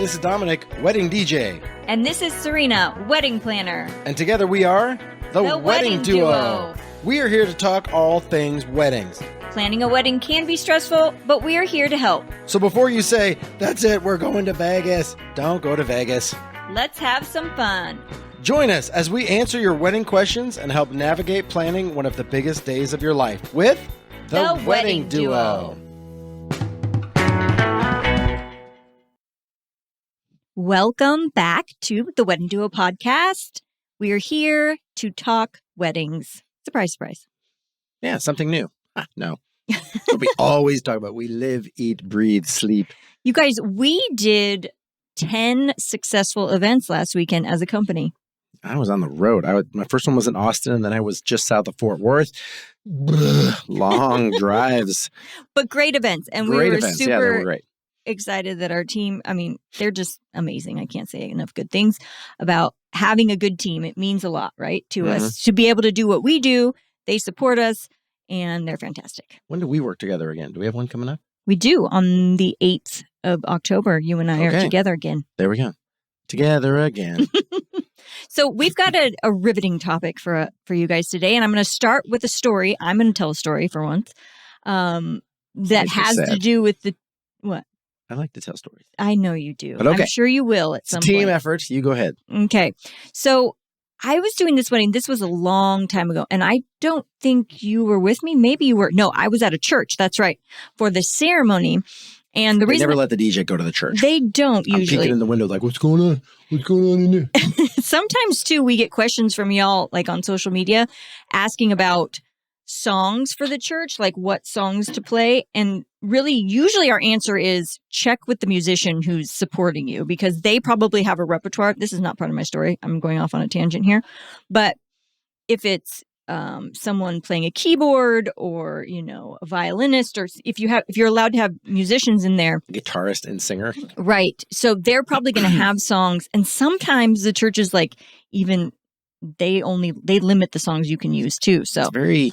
this is Dominic, wedding DJ. And this is Serena, wedding planner. And together we are the Wedding Duo. We are here to talk all things weddings. Planning a wedding can be stressful, but we are here to help. So before you say, that's it, we're going to Vegas, don't go to Vegas. Let's have some fun. Join us as we answer your wedding questions and help navigate planning one of the biggest days of your life with the Wedding Duo. Welcome back to the Wedding Duo podcast. We are here to talk weddings. Surprise, surprise. Yeah, something new. No. What we always talk about. We live, eat, breathe, sleep. You guys, we did 10 successful events last weekend as a company. I was on the road. My first one was in Austin, and then I was just south of Fort Worth. Long drives. But great events. And Great we were events. super Yeah, they were great. Excited that our team, they're just amazing. I can't say enough good things about having a good team. It means a lot, right, to us to be able to do what we do. They support us, and they're fantastic. When do we work together again? Do we have one coming up? We do. On the 8th of October, you and I are together again. There we go. Together again. So we've got a riveting topic for you guys today, and I'm going to start with a story. I'm going to tell a story for once that has to do with the what? I like to tell stories. I know you do. But okay. I'm sure you will at some point. Team effort. You go ahead. Okay. So I was doing this wedding. This was a long time ago. And I don't think you were with me. Maybe you were. No, I was at a church. That's right. For the ceremony. And the reason never let the DJ go to the church. They don't usually. I'm peeking in the window like, what's going on? What's going on in there? Sometimes, too, we get questions from y'all, like on social media, asking about songs for the church, like what songs to play. And really, usually our answer is check with the musician who's supporting you because they probably have a repertoire. This is not part of my story. I'm going off on a tangent here. But if it's someone playing a keyboard or, a violinist, or if you're allowed to have musicians in there. Guitarist and singer. Right. So they're probably going to have songs. And sometimes the churches they limit the songs you can use too. So it's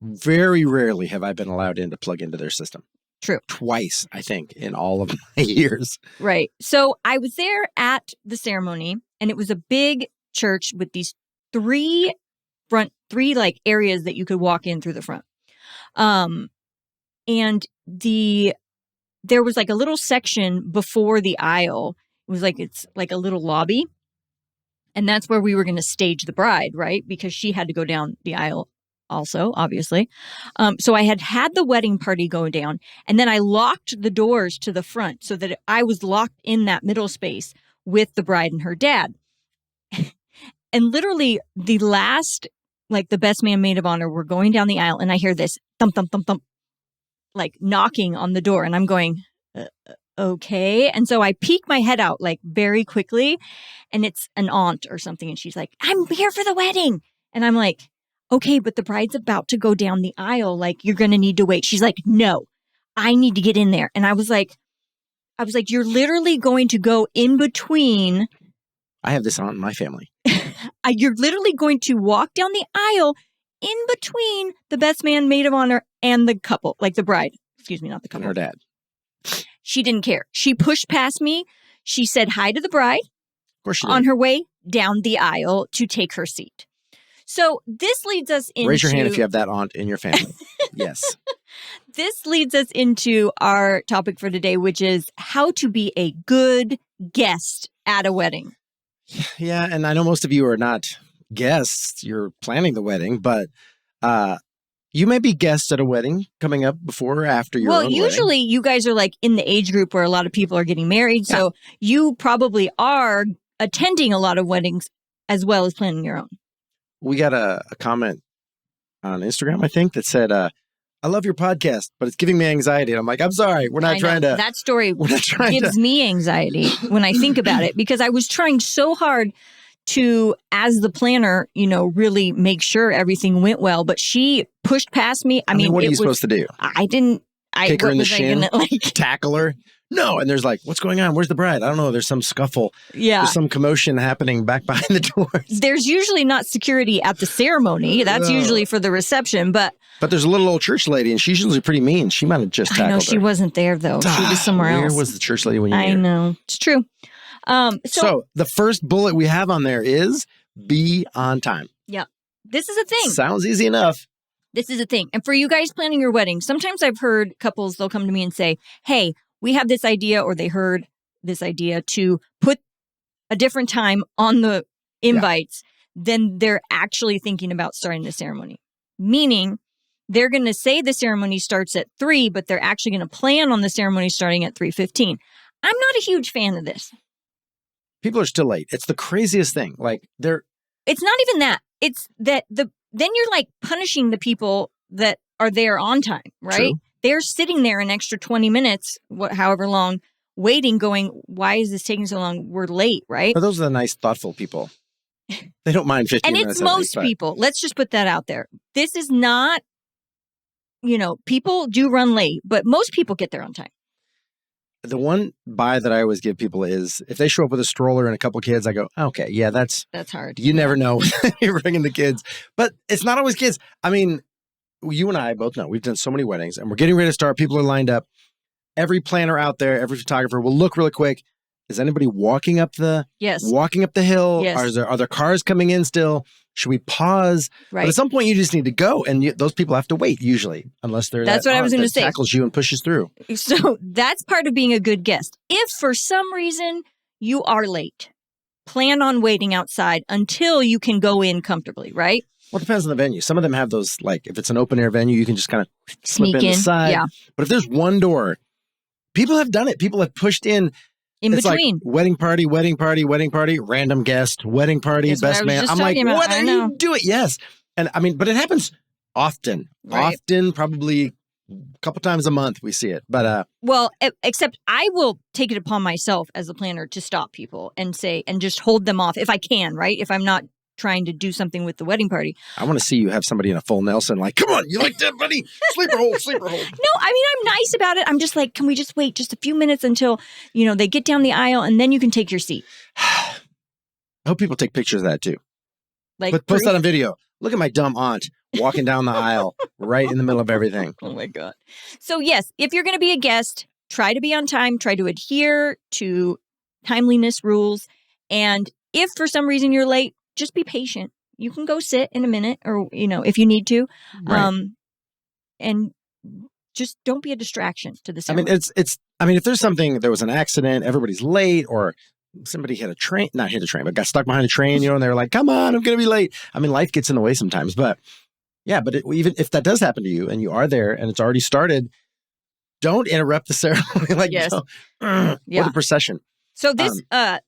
very rarely have I been allowed in to plug into their system. True. Twice, I think, in all of my years. Right. So I was there at the ceremony, and it was a big church with these three areas that you could walk in through the front. And there was like a little section before the aisle. It was it's like a little lobby. And that's where we were going to stage the bride, right? Because she had to go down the aisle also, obviously. So I had the wedding party go down, and then I locked the doors to the front so that I was locked in that middle space with the bride and her dad. And literally the last, the best man maid of honor were going down the aisle, and I hear this thump, thump, thump, thump, knocking on the door. And I'm going, okay. And so I peek my head out very quickly, and it's an aunt or something. And she's like, I'm here for the wedding. And I'm like, okay, but the bride's about to go down the aisle. You're going to need to wait. She's like, no, I need to get in there. And I was like, you're literally going to go in between. I have this aunt in my family. You're literally going to walk down the aisle in between the best man maid of honor and the couple, the bride. Excuse me, not the couple. And her dad. She didn't care. She pushed past me. She said hi to the bride. Of course she did. On her way down the aisle to take her seat. So this leads us into... Raise your hand if you have that aunt in your family. Yes. This leads us into our topic for today, which is how to be a good guest at a wedding. Yeah, and I know most of you are not guests. You're planning the wedding, but you may be guests at a wedding coming up before or after your own wedding. Well, usually you guys are in the age group where a lot of people are getting married, so you probably are attending a lot of weddings as well as planning your own. We got a comment on Instagram, I think, that said, I love your podcast, but it's giving me anxiety. And I'm like, I'm sorry. We're not trying to. That story gives me anxiety when I think about it, because I was trying so hard to, as the planner, really make sure everything went well. But she pushed past me. I mean, what are you supposed to do? I didn't. Kick her in the shin? Tackle her? no. And there's like, what's going on? Where's the bride? I don't know. There's some scuffle. Yeah. There's some commotion happening back behind the doors. There's usually not security at the ceremony. That's usually for the reception. But there's a little old church lady, and she's usually pretty mean. She might have just tackled I know she her. wasn't there, though. She was somewhere else. Where was the church lady when you I know. It's true. So the first bullet we have on there is be on time. Yeah. This is a thing. Sounds easy enough. This is a thing. And for you guys planning your wedding, sometimes I've heard couples, they'll come to me and say, hey, we have this idea, or they heard this idea to put a different time on the invites than they're actually thinking about starting the ceremony. Meaning they're going to say the ceremony starts at 3, but they're actually going to plan on the ceremony starting at 3:15. I'm not a huge fan of this. People are still late. It's the craziest thing. Like It's not even that. It's that then you're like punishing the people that are there on time, right? True. They're sitting there an extra 20 minutes, however long, waiting, going, why is this taking so long? We're late, right? But those are the nice, thoughtful people. They don't mind 15 and minutes. And it's most people. Let's just put that out there. This is not, people do run late, but most people get there on time. The one buy that I always give people is if they show up with a stroller and a couple kids, I go, okay, yeah, that's hard. You never know you're bringing the kids, but it's not always kids. I mean, you and I both know we've done so many weddings and we're getting ready to start. People are lined up. Every planner out there, every photographer will look really quick. Is anybody walking up the hill? Yes. Are there cars coming in still? Should we pause? Right. But at some point, you just need to go, and those people have to wait usually, unless they're that's what I was going to say. Tackles you and pushes through. So that's part of being a good guest. If for some reason you are late, plan on waiting outside until you can go in comfortably. Right. Well, it depends on the venue. Some of them have those, like if it's an open air venue, you can just kind of slip in the side. Yeah. But if there's one door, people have done it. People have pushed in. In it's between. Like wedding party, random guest, wedding party, best man. I'm like, what are you doing? Yes. And I mean, but it happens often. Right. Often, probably a couple times a month we see it. But well, except I will take it upon myself as a planner to stop people and say, and just hold them off if I can, right? If I'm not trying to do something with the wedding party. I want to see you have somebody in a full Nelson like, come on, you like that, buddy? Sleeper hold. No, I mean, I'm nice about it. I'm just like, can we just wait just a few minutes until, they get down the aisle and then you can take your seat. I hope people take pictures of that too. Like, but post that on video. Look at my dumb aunt walking down the aisle right in the middle of everything. Oh my God. So yes, if you're going to be a guest, try to be on time, try to adhere to timeliness rules. And if for some reason you're late, just be patient. You can go sit in a minute or, if you need to. Right. And just don't be a distraction to the ceremony. I mean, if there's something, there was an accident, everybody's late, or somebody not hit a train, but got stuck behind a train, and they're like, come on, I'm going to be late. I mean, life gets in the way sometimes, but yeah, but even if that does happen to you and you are there and it's already started, don't interrupt the ceremony. Like, yes. Or the procession. So this,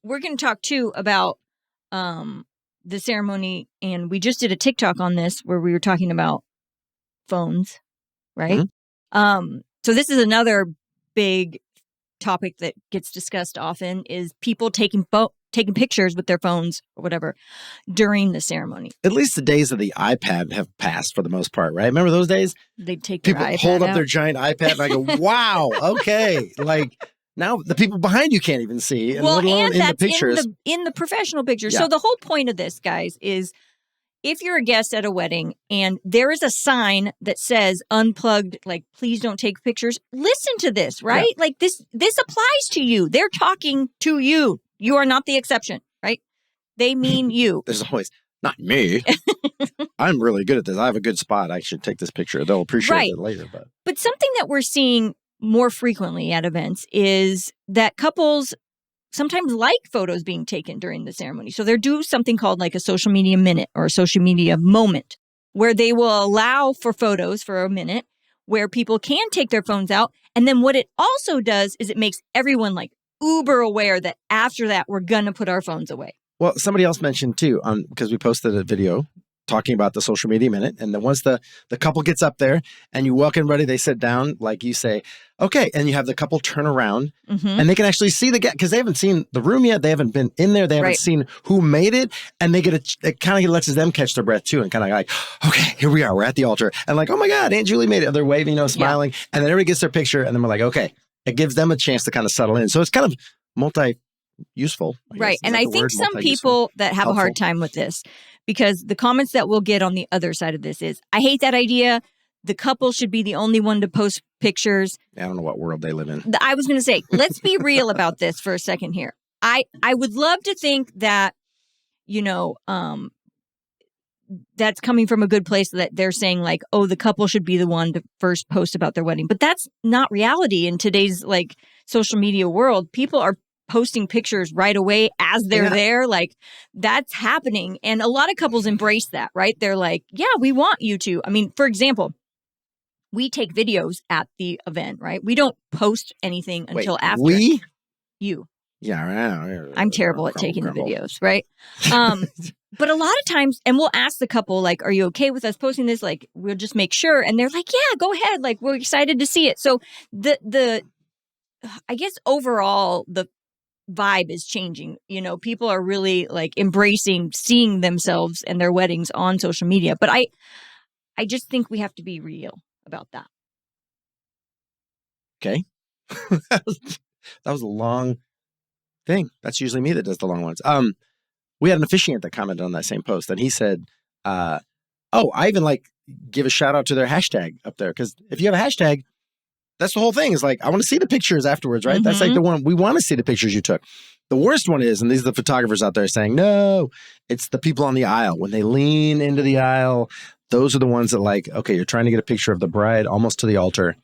we're going to talk too about, the ceremony, and we just did a TikTok on this where we were talking about phones, right? Mm-hmm. So this is another big topic that gets discussed often is people taking pictures with their phones or whatever during the ceremony. At least the days of the iPad have passed for the most part, right? Remember those days? They'd take people their iPad hold up out. their giant iPad and I go, wow, okay. Like now the people behind you can't even see, and let alone and in that's the pictures. in the professional pictures. Yeah. So the whole point of this, guys, is if you're a guest at a wedding and there is a sign that says unplugged, like, please don't take pictures, listen to this, right? Yeah. Like this applies to you. They're talking to you. You are not the exception, right? They mean you. There's always, not me. I'm really good at this. I have a good spot. I should take this picture. They'll appreciate it later. But something that we're seeing more frequently at events is that couples sometimes like photos being taken during the ceremony. So they'll do something called like a social media minute or a social media moment where they will allow for photos for a minute where people can take their phones out. And then what it also does is it makes everyone like uber aware that after that, we're going to put our phones away. Well, somebody else mentioned too, because we posted a video talking about the social media minute. And then once the couple gets up there and you welcome everybody, they sit down, like you say, okay. And you have the couple turn around and they can actually see the guest because they haven't seen the room yet. They haven't been in there. They haven't seen who made it. And they it kind of lets them catch their breath too. And kind of like, okay, here we are. We're at the altar. And like, oh my God, Aunt Julie made it. And they're waving, smiling. Yeah. And then everybody gets their picture. And then we're like, okay, it gives them a chance to kind of settle in. So it's kind of multi-useful. Right. And I think some people that have a hard time with this, because the comments that we'll get on the other side of this is, I hate that idea. The couple should be the only one to post pictures. I don't know what world they live in. I was going to say, let's be real about this for a second here. I would love to think that, that's coming from a good place, that they're saying like, oh, the couple should be the one to first post about their wedding. But that's not reality in today's like social media world. People are posting pictures right away as they're there. Like that's happening. And a lot of couples embrace that, right? They're like, yeah, we want you to. I mean, for example, we take videos at the event, right? We don't post anything until after. You. Yeah. I'm terrible at taking the videos, right? But a lot of times, and we'll ask the couple, like, are you okay with us posting this? Like, we'll just make sure. And they're like, yeah, go ahead. Like, we're excited to see it. So I guess overall, the vibe is changing. People are really like embracing seeing themselves and their weddings on social media. But I just think we have to be real about that. Okay. That was a long thing. That's usually me that does the long ones. We had an officiant that commented on that same post, and he said, I even like give a shout out to their hashtag up there. Because if you have a hashtag, that's the whole thing. Is like, I want to see the pictures afterwards, right? Mm-hmm. That's like the one, we want to see the pictures you took. The worst one is, and these are the photographers out there saying, no, it's the people on the aisle. When they lean into the aisle, those are the ones that like, okay, you're trying to get a picture of the bride almost to the altar.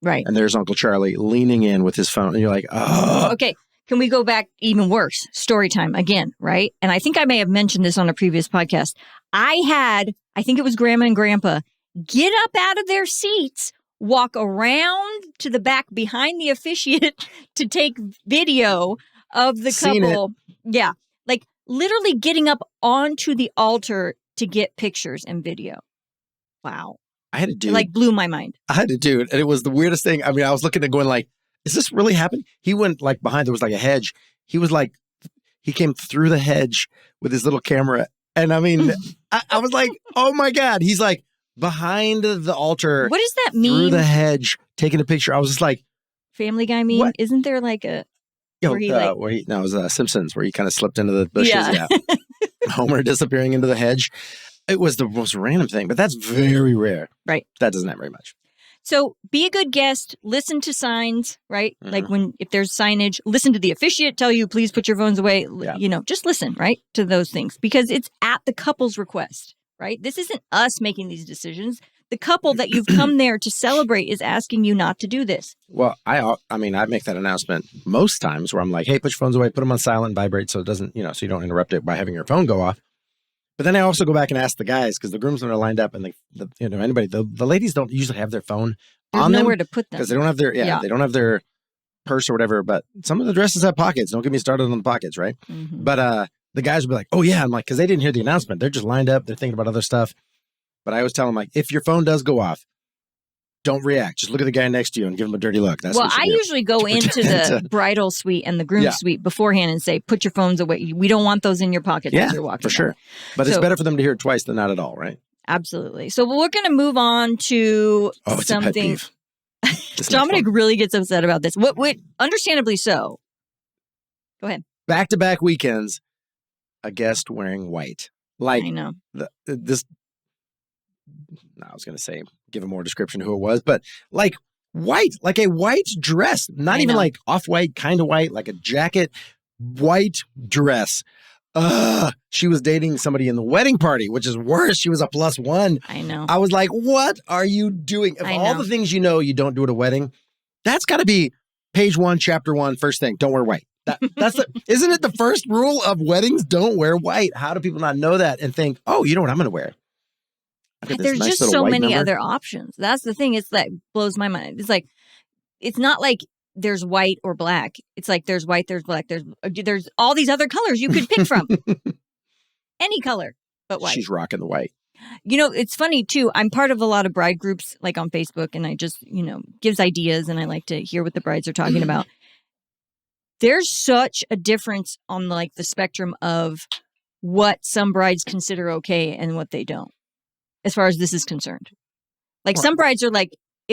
Right. And there's Uncle Charlie leaning in with his phone. And you're like, oh. Okay. Can we go back even worse? Story time again, right? And I think I may have mentioned this on a previous podcast. I think it was Grandma and Grandpa, get up out of their seats, walk around to the back behind the officiant to take video of the couple. Yeah. Like literally getting up onto the altar to get pictures and video. Wow. I had a dude. It like blew my mind. I had a dude, and it was the weirdest thing. I mean, I was looking at going like, is this really happening? He went like behind, there was like a hedge. He came through the hedge with his little camera. And I mean, I was like, oh my God. He's like behind the altar. What does that mean? Through the hedge, taking a picture. I was just like. Family Guy meme? What? Isn't there like a. No, it was Simpsons, where he kind of slipped into the bushes. Yeah. Homer disappearing into the hedge. It was the most random thing, but that's very rare. Right. That doesn't happen very much. So be a good guest, listen to signs, right? Mm-hmm. Like if there's signage, listen to the officiant tell you, please put your phones away. Yeah. Just listen, right? To those things, because it's at the couple's request, right? This isn't us making these decisions. The couple that you've come there to celebrate is asking you not to do this. Well, I make that announcement most times where I'm like, hey, put your phones away, put them on silent, vibrate so it doesn't, so you don't interrupt it by having your phone go off. But then I also go back and ask the guys, because the groomsmen are lined up, and the ladies don't usually have their phone on them. Nowhere to put them. Because they don't have they don't have their purse or whatever. But some of the dresses have pockets. Don't get me started on the pockets, right? Mm-hmm. But the guys will be like, oh yeah. I'm like, because they didn't hear the announcement. They're just lined up. They're thinking about other stuff. But I always tell them, like, if your phone does go off, don't react. Just look at the guy next to you and give him a dirty look. That's what I usually go into the bridal suite and the groom suite beforehand and say, put your phones away. We don't want those in your pockets as you're walking. For sure. But it's better for them to hear it twice than not at all, right? Absolutely. So we're going to move on to something. Dominic really gets upset about this. What? Understandably so. Go ahead. Back-to-back weekends, a guest wearing white. Like, I know. I was going to say, give a more description of who it was, but like white, like a white dress, not even like off-white, kind of white, like a jacket, white dress. She was dating somebody in the wedding party, which is worse. She was a +1. I know. I was like, what are you doing? Of all the things you don't do at a wedding, that's got to be page 1, chapter 1, first thing. Don't wear white. Isn't it the first rule of weddings? Don't wear white. How do people not know that and think, oh, you know what I'm going to wear? There's just so many other options. That's the thing. It's like blows my mind. It's like, it's not like there's white or black. It's like there's white, there's black, there's all these other colors you could pick from. Any color but white. She's rocking the white. It's funny too. I'm part of a lot of bride groups like on Facebook, and I just, gives ideas, and I like to hear what the brides are talking about. There's such a difference on like the spectrum of what some brides consider okay and what they don't, as far as this is concerned. Like some brides are like,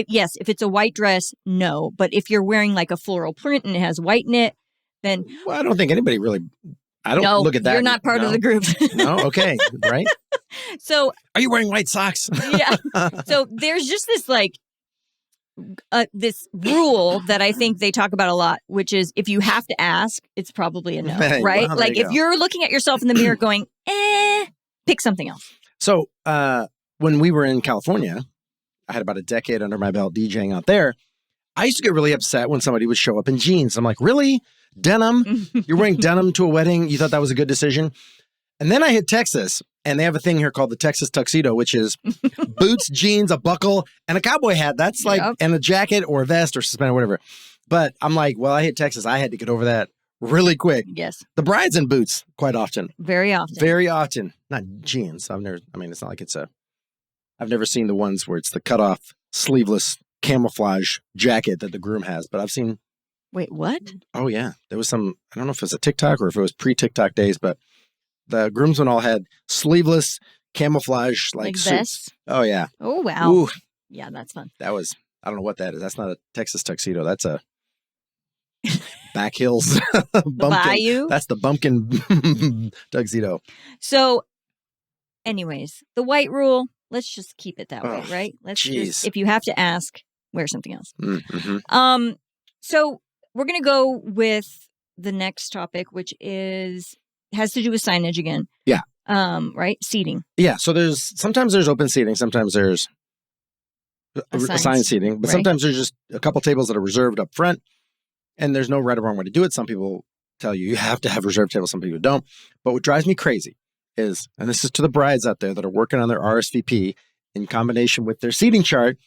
yes, if it's a white dress, no. But if you're wearing like a floral print and it has white in it, then Well, I don't think anybody really. I don't no, look at that. You're not part of the group. No, okay, right? So, are you wearing white socks? Yeah. So there's just this this rule that I think they talk about a lot, which is if you have to ask, it's probably a no, Hey, right? well, Like if you're looking at yourself in the mirror going, pick something else. So when we were in California, I had about a decade under my belt DJing out there. I used to get really upset when somebody would show up in jeans. I'm like, really? Denim? You're wearing denim to a wedding? You thought that was a good decision? And then I hit Texas, and they have a thing here called the Texas tuxedo, which is boots, jeans, a buckle, and a cowboy hat. That's like, and a jacket or a vest or suspended, whatever. But I'm like, well, I hit Texas. I had to get over that really quick. Yes. The bride's in boots quite often. Very often. Very often. Not jeans. It's not like I've never seen the ones where it's the cutoff, sleeveless camouflage jacket that the groom has, but I've seen. Wait, what? Oh, yeah. There was I don't know if it was a TikTok or if it was pre-TikTok days, but the groomsmen all had sleeveless camouflage like suits. Vests? Oh, yeah. Oh, wow. Ooh, yeah, that's fun. I don't know what that is. That's not a Texas tuxedo. That's a Back Hills bumpkin. Bayou? That's the bumpkin tuxedo. So, anyways, the white rule, let's just keep it that way, right? Let's just, if you have to ask, wear something else. Mm-hmm. So we're going to go with the next topic, which has to do with signage again. Yeah. Right? Seating. Yeah. So sometimes there's open seating. Sometimes there's assigned seating, but sometimes there's just a couple tables that are reserved up front, and there's no right or wrong way to do it. Some people tell you have to have reserved tables. Some people don't. But what drives me crazy is, and this is to the brides out there that are working on their RSVP in combination with their seating chart,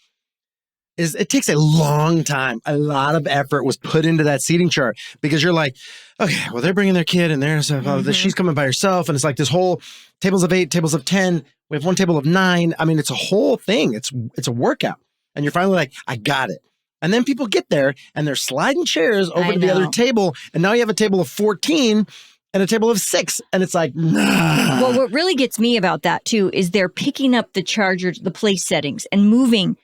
is it takes a long time. A lot of effort was put into that seating chart because you're like, okay, well, they're bringing their kid and there's she's coming by herself. And it's like this whole tables of 8, tables of 10. We have one table of 9. I mean, it's a whole thing. It's a workout. And you're finally like, I got it. And then people get there and they're sliding chairs over to the other table. And now you have a table of 14 and a table of 6. And it's like, nah. Well, what really gets me about that too is they're picking up the chargers, the place settings and moving.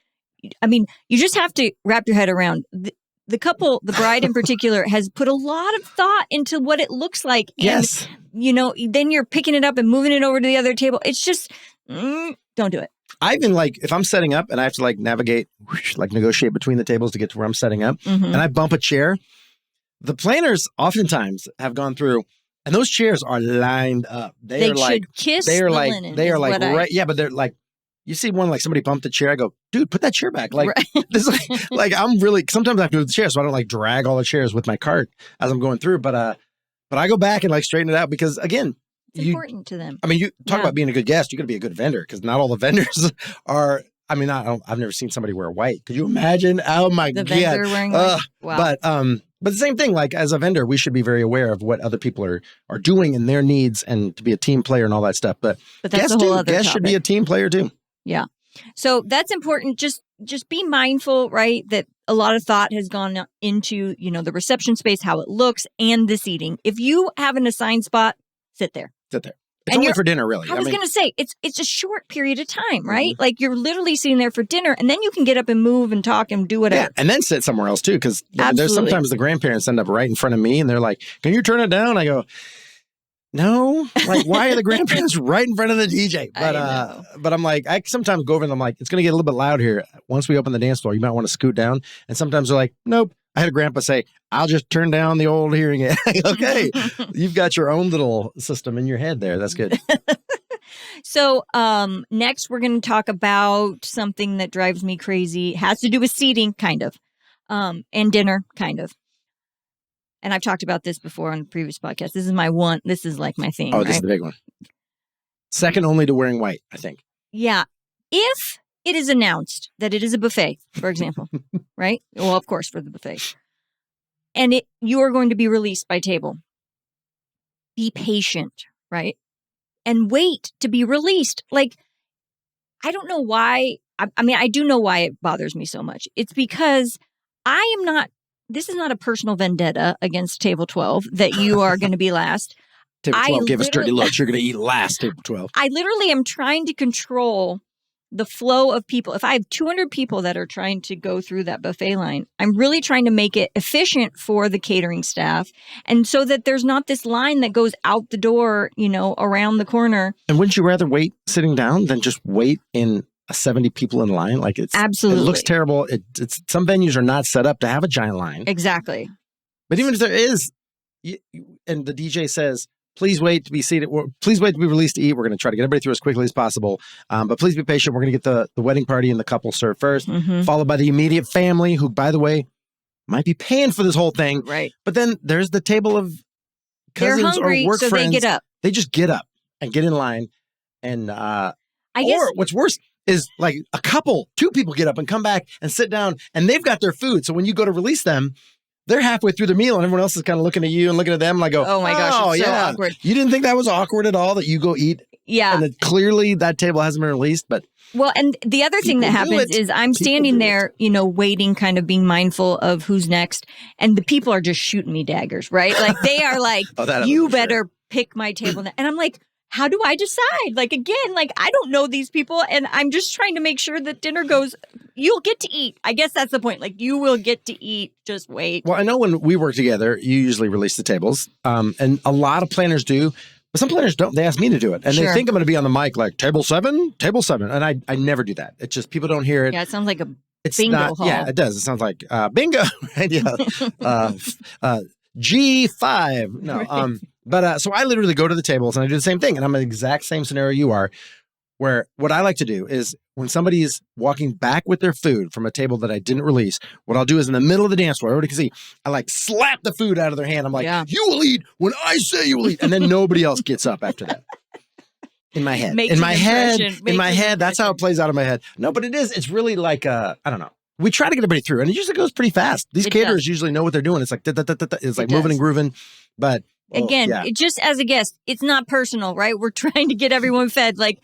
I mean, you just have to wrap your head around the couple, the bride in particular, has put a lot of thought into what it looks like. And, yes. Then you're picking it up and moving it over to the other table. It's just, don't do it. I've been like, if I'm setting up and I have to navigate, negotiate between the tables to get to where I'm setting up, and I bump a chair, the planners oftentimes have gone through, and those chairs are lined up. They are should kiss the linen. They are right. Yeah, but they're like, you see one somebody bumped the chair. I go, dude, put that chair back. This I'm really, sometimes I have to move the chair so I don't drag all the chairs with my cart as I'm going through. But I go back and straighten it out because again, it's important to them. I mean, you talk about being a good guest. You got to be a good vendor because not all the vendors are. I mean, I've never seen somebody wear white. Could you imagine? Oh my God! The vendor wearing white. Wow. But the same thing. As a vendor, we should be very aware of what other people are doing and their needs, and to be a team player and all that stuff. But that's a whole other guests topic. Should be a team player too. Yeah. So that's important. Just be mindful, right? That a lot of thought has gone into, the reception space, how it looks, and the seating. If you have an assigned spot, sit there. It's only for dinner, really. I was going to say, it's a short period of time, right? You're literally sitting there for dinner, and then you can get up and move and talk and do whatever. Yeah, and then sit somewhere else, too, because there's sometimes the grandparents end up right in front of me, and they're like, can you turn it down? I go, no. Why are the grandparents right in front of the DJ? But I'm like, I sometimes go over and I'm like, it's going to get a little bit loud here. Once we open the dance floor, you might want to scoot down. And sometimes they're like, nope. I had a grandpa say, I'll just turn down the old hearing aid. Okay. You've got your own little system in your head there. That's good. So next we're going to talk about something that drives me crazy. It has to do with seating, kind of, and dinner, kind of. And I've talked about this before on the previous podcast. This is my one. This is my thing. Oh, this is the big one. Second only to wearing white, I think. Yeah. If it is announced that it is a buffet, for example, right? Well, of course, for the buffet. And you are going to be released by table. Be patient, right? And wait to be released. I don't know why. I mean, I do know why it bothers me so much. It's because I am not. This is not a personal vendetta against table 12 that you are going to be last. Table 12 gave us dirty looks. You're going to eat last, table 12. I literally am trying to control the flow of people. If I have 200 people that are trying to go through that buffet line, I'm really trying to make it efficient for the catering staff. And so that there's not this line that goes out the door, around the corner. And wouldn't you rather wait sitting down than just wait in 70 people in line? Like Absolutely. It looks terrible. It's some venues are not set up to have a giant line. Exactly. But even if there is, and the DJ says, please wait to be seated. Please wait to be released to eat. We're going to try to get everybody through as quickly as possible. But please be patient. We're going to get the wedding party and the couple served first, followed by the immediate family, who, by the way, might be paying for this whole thing. Right. But then there's the table of cousins They're hungry, or work so friends. they get up. They just get up and get in line. And or what's worse is like two people get up and come back and sit down, and they've got their food. So when you go to release them, they're halfway through their meal and everyone else is kind of looking at you and looking at them. And I go, oh my gosh, it's so awkward. You didn't think that was awkward at all that you go eat? Yeah. And that clearly that table hasn't been released. But well, and the other thing that happens is I'm standing there, waiting, kind of being mindful of who's next. And the people are just shooting me daggers, right? Like they are like, you better pick my table. And I'm like, how do I decide? Like, again, like I don't know these people, and I'm just trying to make sure that dinner goes, you'll get to eat. I guess that's the point. Like, you will get to eat. Just wait. Well, I know when we work together, you usually release the tables. And a lot of planners do, but some planners don't. They ask me to do it. And they think I'm going to be on the mic like, table 7. And I never do that. It's just people don't hear it. Yeah, it sounds like a bingo hall. Yeah, it does. It sounds like bingo. Right? Yeah. G5. No. But so I literally go to the tables and I do the same thing. And I'm in the exact same scenario you are, where what I like to do is when somebody is walking back with their food from a table that I didn't release, what I'll do is in the middle of the dance floor, everybody can see, I like slap the food out of their hand. I'm like, you will eat when I say you will eat. And then nobody else gets up after that. In my head. In my head, that's how it plays out in my head. No, but it's really like, I don't know. We try to get everybody through, and it usually goes pretty fast. These caterers usually know what they're doing. It's like, it's like moving and grooving. But again, just as a guest, it's not personal, right? We're trying to get everyone fed. Like,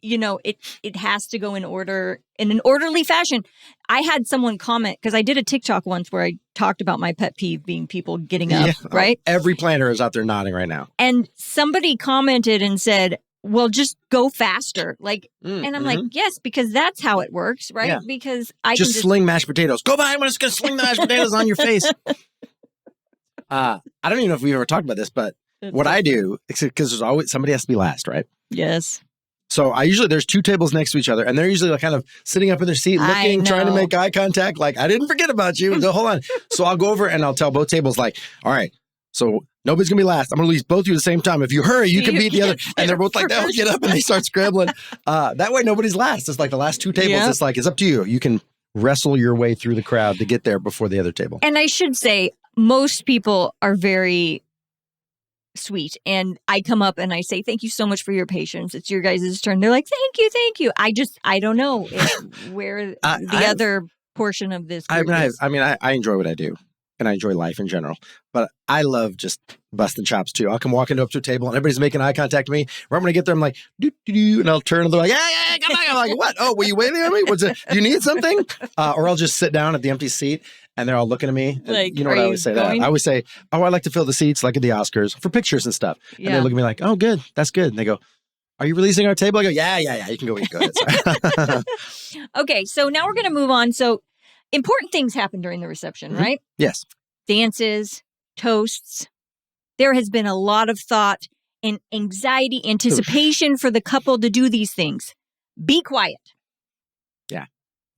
it has to go in order, in an orderly fashion. I had someone comment, because I did a TikTok once where I talked about my pet peeve being people getting up, right? Every planner is out there nodding right now. And somebody commented and said, well, just go faster. Like, and I'm like, yes, because that's how it works, right? Yeah. Because I just can sling mashed potatoes. Go by, I'm just going to sling the mashed potatoes on your face. I don't even know if we've ever talked about this, but what I do, because there's always, somebody has to be last, right? Yes. So there's 2 tables next to each other, and they're usually like kind of sitting up in their seat, looking, trying to make eye contact. Like, I didn't forget about you. Hold on. So I'll go over and I'll tell both tables, like, all right, so nobody's going to be last. I'm going to release both of you at the same time. If you hurry, you can beat the other. And they're both like, they'll get up and they start scrambling. That way, nobody's last. It's like the last 2 tables. It's like, it's up to you. You can wrestle your way through the crowd to get there before the other table. And I should say, most people are very sweet. And I come up and I say, thank you so much for your patience. It's your guys' turn. They're like, thank you. I don't know where the other portion of this is. I enjoy what I do. And I enjoy life in general. But I love just busting chops too. I'll come walking up to a table and everybody's making eye contact with me. Right when I get there, I'm like, and I'll turn and they're like, yeah, come back. I'm like, what? Oh, were you waiting on me? Do you need something? Or I'll just sit down at the empty seat and they're all looking at me. Like, you know what I always say? I always say, I like to fill the seats like at the Oscars for pictures and stuff. And they look at me like, oh, good. That's good. And they go, are you releasing our table? I go, yeah. You can go eat. Go ahead. Okay, so now we're going to move on. So important things happen during the reception, right? Yes. Dances, toasts. There has been a lot of thought and anxiety, anticipation for the couple to do these things. Be quiet. Yeah.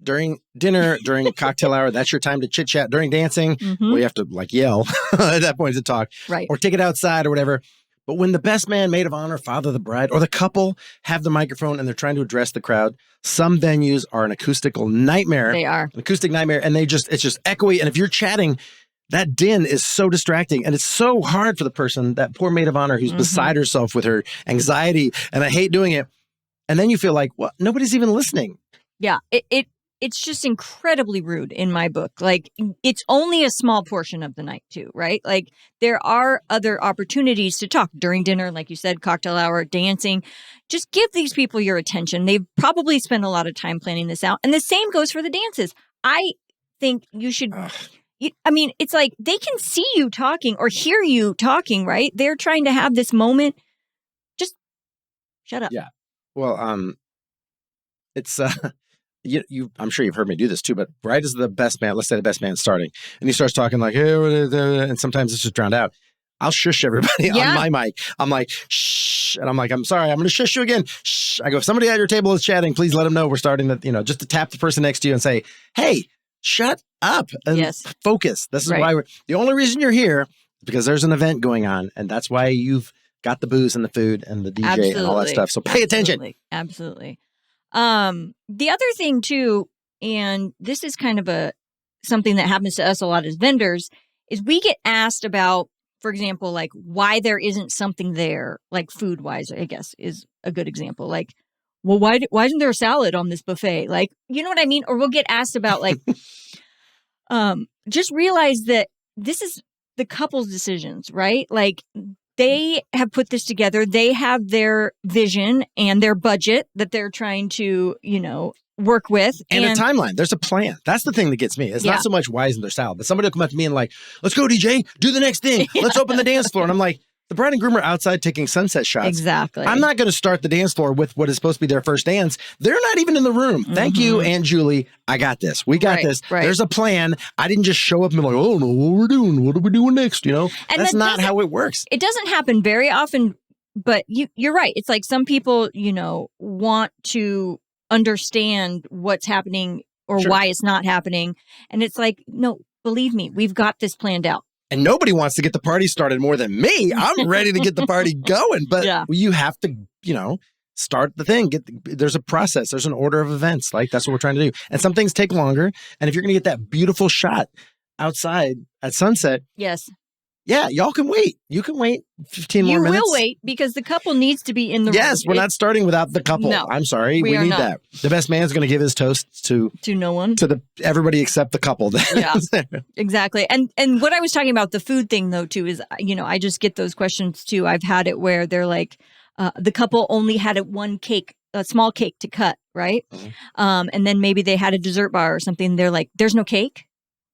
During dinner, during cocktail hour, that's your time to chit chat. During dancing, where you have to like yell at that point to talk. Right. Or take it outside or whatever. But when the best man, maid of honor, father of the bride, or the couple have the microphone and they're trying to address the crowd, some venues are an acoustical nightmare. They are. An acoustic nightmare. And it's just echoey. And if you're chatting, that din is so distracting. And it's so hard for the person, that poor maid of honor who's beside herself with her anxiety. And I hate doing it. And then you feel like, well, nobody's even listening. Yeah. It's just incredibly rude in my book. Like, it's only a small portion of the night too, right? Like, there are other opportunities to talk during dinner, like you said, cocktail hour, dancing. Just give these people your attention. They've probably spent a lot of time planning this out. And the same goes for the dances. I think you should... it's like they can see you talking or hear you talking, right? They're trying to have this moment. Just shut up. Yeah. Well, It's I'm sure you've heard me do this too, but right as the best man, let's say the best man's starting, and he starts talking like, hey, and sometimes it's just drowned out. I'll shush everybody on my mic. I'm like, shh. And I'm like, I'm sorry, I'm going to shush you again. Shh. I go, if somebody at your table is chatting, please let them know we're starting to, just to tap the person next to you and say, hey, shut up and focus. This is why the only reason you're here is because there's an event going on. And that's why you've got the booze and the food and the DJ and all that stuff. So pay attention. Absolutely. The other thing too, and this is kind of something that happens to us a lot as vendors, is we get asked about, for example, like why there isn't something there, like food wise, I guess is a good example. Like, well, why isn't there a salad on this buffet? Like, you know what I mean? Or we'll get asked about like, just realize that this is the couple's decisions, right? Like they have put this together. They have their vision and their budget that they're trying to, work with. And a timeline. There's a plan. That's the thing that gets me. It's not so much why isn't there salad, but somebody will come up to me and like, let's go, DJ, do the next thing. Let's open the dance floor. And I'm like, the bride and groom are outside taking sunset shots. Exactly. I'm not going to start the dance floor with what is supposed to be their first dance. They're not even in the room. Thank you, Aunt Julie. I got this. We got this. Right. There's a plan. I didn't just show up and be like, oh, no, what we're doing. What are we doing next? And that's not how it works. It doesn't happen very often, but you're right. It's like some people, want to understand what's happening or why it's not happening. And it's like, no, believe me, we've got this planned out. And nobody wants to get the party started more than me. I'm ready to get the party going. But you have to, start the thing. There's a process. There's an order of events. Like that's what we're trying to do. And some things take longer. And if you're going to get that beautiful shot outside at sunset. Yes. Yeah, y'all can wait. You can wait 15 more minutes. You will wait because the couple needs to be in the room. Yes, we're not starting without the couple. No, I'm sorry. We need that. The best man's going to give his toast to no one. To everybody except the couple. Yeah, exactly. And what I was talking about, the food thing though too, is, I just get those questions too. I've had it where they're like, the couple only had a small cake to cut, right? Mm-hmm. And then maybe they had a dessert bar or something. They're like, there's no cake.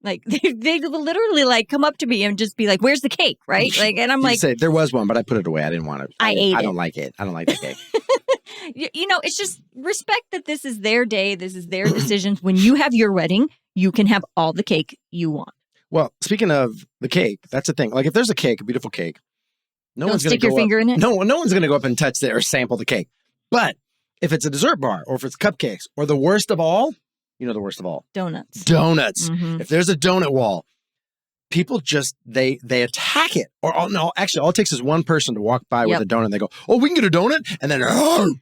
Like they literally like come up to me and just be like, "Where's the cake?" Right? Like, and I'm like, say, "There was one, but I put it away. I didn't want it. I ate it. I don't like it. I don't like the cake." It's just respect that this is their day. This is their decisions. When you have your wedding, you can have all the cake you want. Well, speaking of the cake, that's the thing. Like, if there's a cake, a beautiful cake, no one's going to stick your finger in it. No one's going to go up and touch it or sample the cake. But if it's a dessert bar or if it's cupcakes or the worst of all. The worst of all. Donuts. Mm-hmm. If there's a donut wall, people just, they attack it. Or, no, actually, all it takes is one person to walk by with a donut and they go, oh, we can get a donut? And then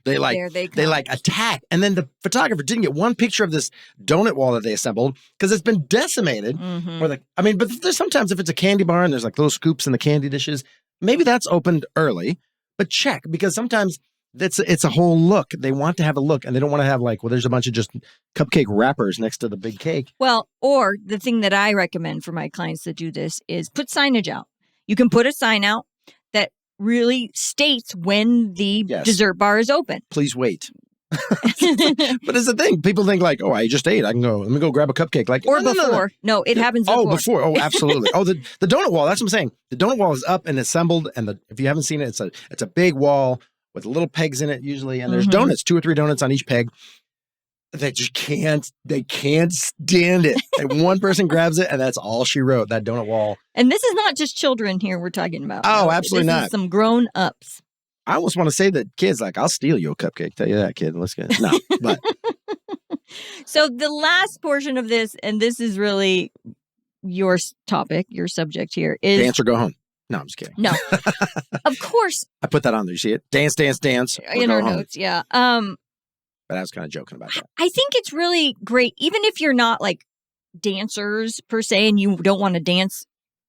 they attack. And then the photographer didn't get one picture of this donut wall that they assembled because it's been decimated. Mm-hmm. But there's sometimes if it's a candy bar and there's like little scoops in the candy dishes, maybe that's opened early. But check, because sometimes it's a whole look. They want to have a look, and they don't want to have there's a bunch of just cupcake wrappers next to the big cake. Well, or the thing that I recommend for my clients that do this is put signage out. You can put a sign out that really states when the dessert bar is open. Please wait. But it's the thing. People think like, oh, I just ate. I can go. Let me go grab a cupcake. Like or before. No, it happens before. Oh, before. Oh, absolutely. Oh, the donut wall. That's what I'm saying. The donut wall is up and assembled, and if you haven't seen it, it's a big wall with little pegs in it usually, and there's donuts, 2 or 3 donuts on each peg. They just can't stand it. And one person grabs it, and that's all she wrote, that donut wall. And this is not just children here we're talking about. Oh, absolutely this not. Is some grown-ups. I almost want to say that kids, like, I'll steal you a cupcake. Tell you that, kid. Let's get no, but. So the last portion of this, and this is really your topic, your subject here, is... Dance or go home. No, I'm just kidding. No. Of course. I put that on there. You see it? Dance, dance, dance. In our notes, yeah. But I was kind of joking about that. I think it's really great, even if you're not like dancers per se, and you don't want to dance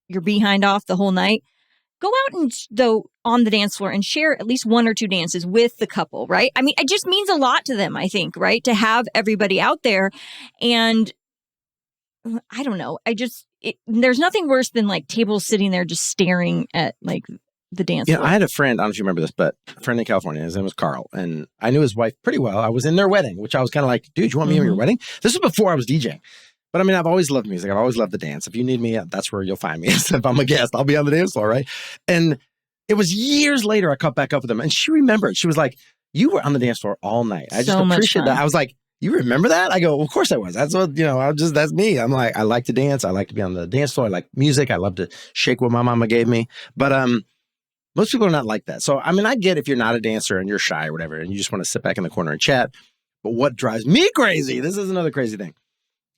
your behind off the whole night, go out and on the dance floor and share at least 1 or 2 dances with the couple, right? I mean, it just means a lot to them, I think, right? To have everybody out there. And I don't know. There's nothing worse than like tables sitting there just staring at like the dance floor. I had a friend, I don't know if you remember this, but a friend in California, his name was Carl, and I knew his wife pretty well. I was in their wedding, which I was kind of like, dude, you want me in your wedding? This was before I was DJing. But I mean, I've always loved music. I've always loved the dance. If you need me, that's where you'll find me. If I'm a guest, I'll be on the dance floor, right? And it was years later I caught back up with him, and she remembered. She was like, You were on the dance floor all night. I just So much appreciate fun. that. I was like, you remember that? I go, well, of course I was. That's what, that's me. I'm like, I like to dance. I like to be on the dance floor. I like music. I love to shake what my mama gave me. But most people are not like that. So, I mean, I get if you're not a dancer and you're shy or whatever, and you just want to sit back in the corner and chat. But what drives me crazy, this is another crazy thing,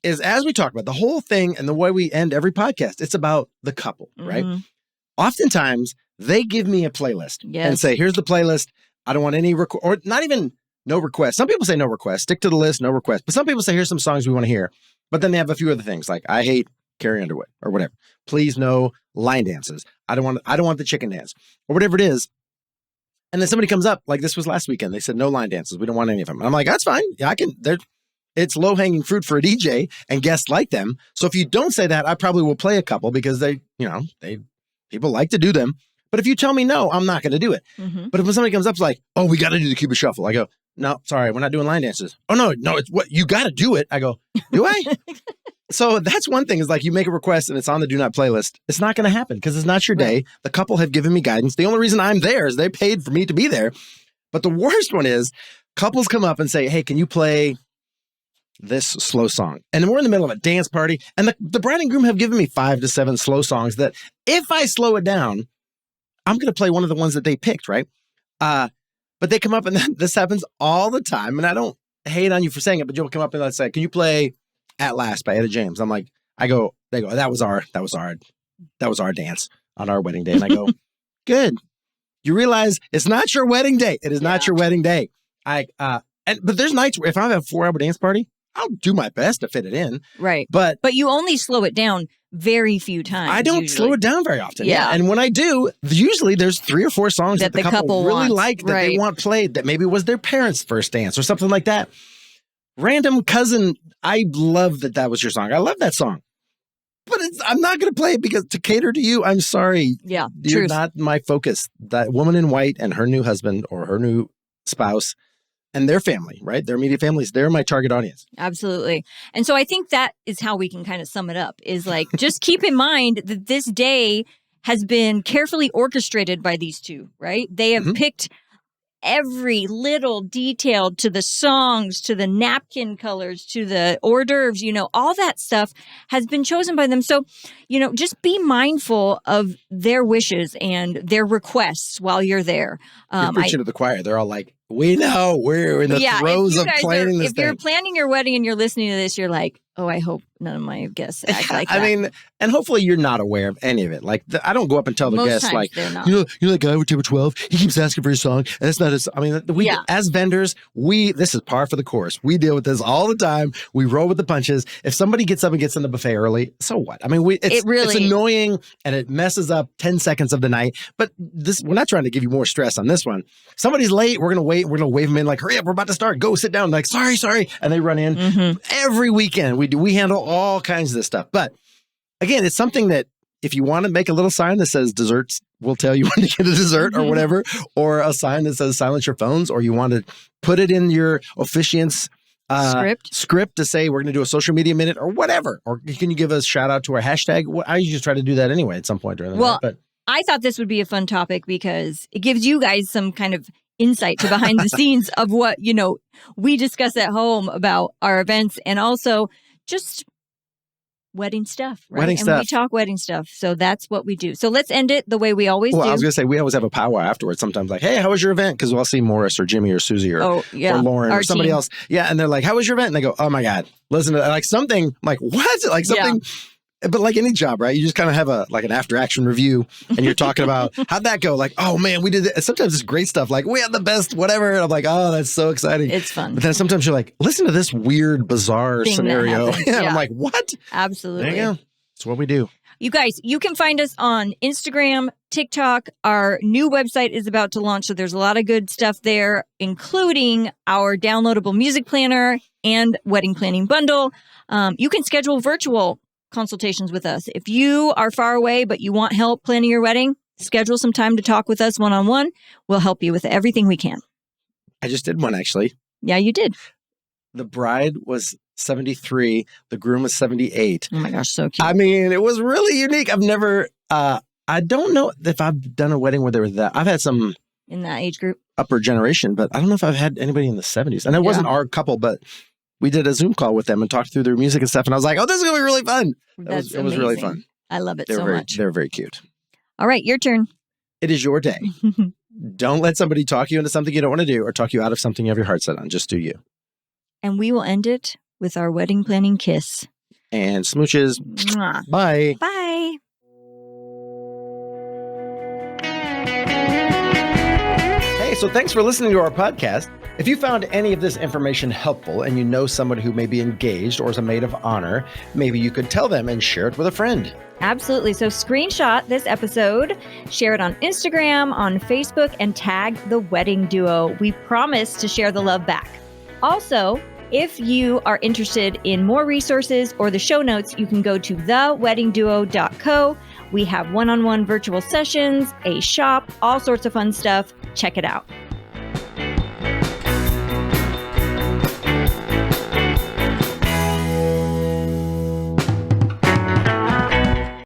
is as we talk about the whole thing and the way we end every podcast, it's about the couple, right? Oftentimes, they give me a playlist and say, here's the playlist. I don't want any or not even no requests. Some people say no requests, stick to the list, no requests. But some people say, here's some songs we want to hear. But then they have a few other things like, I hate Carrie Underwood or whatever. Please no line dances. I don't want the chicken dance or whatever it is. And then somebody comes up, like this was last weekend. They said, no line dances. We don't want any of them. And I'm like, that's fine. Yeah, it's low hanging fruit for a DJ and guests like them. So if you don't say that, I probably will play a couple because people like to do them. But if you tell me no, I'm not going to do it. But if somebody comes up is like, oh, we got to do the Cuba Shuffle. I go, no, sorry, we're not doing line dances. Oh, no, it's what you got to do it. I go, do I? So that's one thing is like you make a request and it's on the do not playlist. It's not going to happen because it's not your day. The couple have given me guidance. The only reason I'm there is they paid for me to be there. But the worst one is couples come up and say, hey, can you play this slow song? And we're in the middle of a dance party. And the bride and groom have given me 5 to 7 slow songs that if I slow it down, I'm going to play one of the ones that they picked, right? But they come up and this happens all the time. And I don't hate on you for saying it, but you'll come up and let's say, can you play At Last by Etta James? I'm like, they go, that was our dance on our wedding day. And I go, good. You realize it's not your wedding day. It is not your wedding day. But there's nights where if I have a 4-hour dance party, I'll do my best to fit it in. Right. But you only slow it down very few times. I don't slow it down very often. Yeah. And when I do, usually there's 3 or 4 songs that the couple really like that they want played that maybe was their parents' first dance or something like that. Random cousin, I love that was your song. I love that song. But I'm not going to play it because to cater to you, I'm sorry. Yeah, you're not my focus. That woman in white and her new husband or her new spouse and their family, right? Their immediate families, they're my target audience. Absolutely. And so I think that is how we can kind of sum it up is like, just keep in mind that this day has been carefully orchestrated by these two, right? They have picked every little detail to the songs, to the napkin colors, to the hors d'oeuvres, all that stuff has been chosen by them. So, just be mindful of their wishes and their requests while you're there. You're preaching to the choir. They're all like, we know we're in the throes of planning this thing. If you're planning your wedding and you're listening to this, you're like, oh, I hope none of my guests act like that. I mean, and hopefully you're not aware of any of it. Like, I don't go up and tell the guests, like, you know that guy with table 12? He keeps asking for his song, and it's not his. I mean, as vendors, this is par for the course. We deal with this all the time. We roll with the punches. If somebody gets up and gets in the buffet early, so what? I mean, it's annoying, and it messes up 10 seconds of the night. But we're not trying to give you more stress on this one. Somebody's late, we're going to wait. We're going to wave them in like, hurry up, we're about to start. Go sit down. Like, sorry. And they run in. Every weekend, we handle all kinds of this stuff. But again, it's something that if you want to make a little sign that says desserts, we'll tell you when to get a dessert or whatever, or a sign that says silence your phones, or you want to put it in your officiant's script to say we're going to do a social media minute or whatever. Or can you give us a shout out to our hashtag? I usually try to do that anyway at some point during the night. But I thought this would be a fun topic because it gives you guys some kind of insight to behind the scenes of what, we discuss at home about our events and also just wedding stuff, right? We talk wedding stuff. So that's what we do. So let's end it the way we always do. I was going to say, we always have a powwow afterwards. Sometimes like, hey, how was your event? Because we'll see Morris or Jimmy or Susie or Lauren or somebody else. Yeah. And they're like, how was your event? And they go, oh my God, listen to that. Like something, I'm like, what? Like something. But like any job, right? You just kind of have an after action review and you're talking about how'd that go? Like, oh man, we did it. Sometimes it's great stuff. Like we had the best, whatever. And I'm like, oh, that's so exciting. It's fun. But then sometimes you're like, listen to this weird, bizarre scenario. And I'm like, what? Absolutely. There you go. That's what we do. You guys, you can find us on Instagram, TikTok. Our new website is about to launch. So there's a lot of good stuff there, including our downloadable music planner and wedding planning bundle. You can schedule virtual consultations with us. If you are far away, but you want help planning your wedding, schedule some time to talk with us one-on-one. We'll help you with everything we can. I just did one, actually. Yeah, you did. The bride was 73. The groom was 78. Oh my gosh, so cute. I mean, it was really unique. I've never, I don't know if I've done a wedding where there was that. I've had some in that age group. upper generation, but I don't know if I've had anybody in the 70s. And it wasn't our couple, but we did a Zoom call with them and talked through their music and stuff. And I was like, oh, this is going to be really fun. It was really fun. I love it so much. They're very cute. All right, your turn. It is your day. Don't let somebody talk you into something you don't want to do or talk you out of something you have your heart set on. Just do you. And we will end it with our wedding planning kiss. And smooches. Mwah. Bye. Bye. Hey, so thanks for listening to our podcast. If you found any of this information helpful and you know someone who may be engaged or is a maid of honor, maybe you could tell them and share it with a friend. Absolutely. So screenshot this episode, share it on Instagram, on Facebook, and tag the wedding duo. We promise to share the love back. Also, if you are interested in more resources or the show notes, you can go to theweddingduo.co. We have one-on-one virtual sessions, a shop, all sorts of fun stuff. Check it out.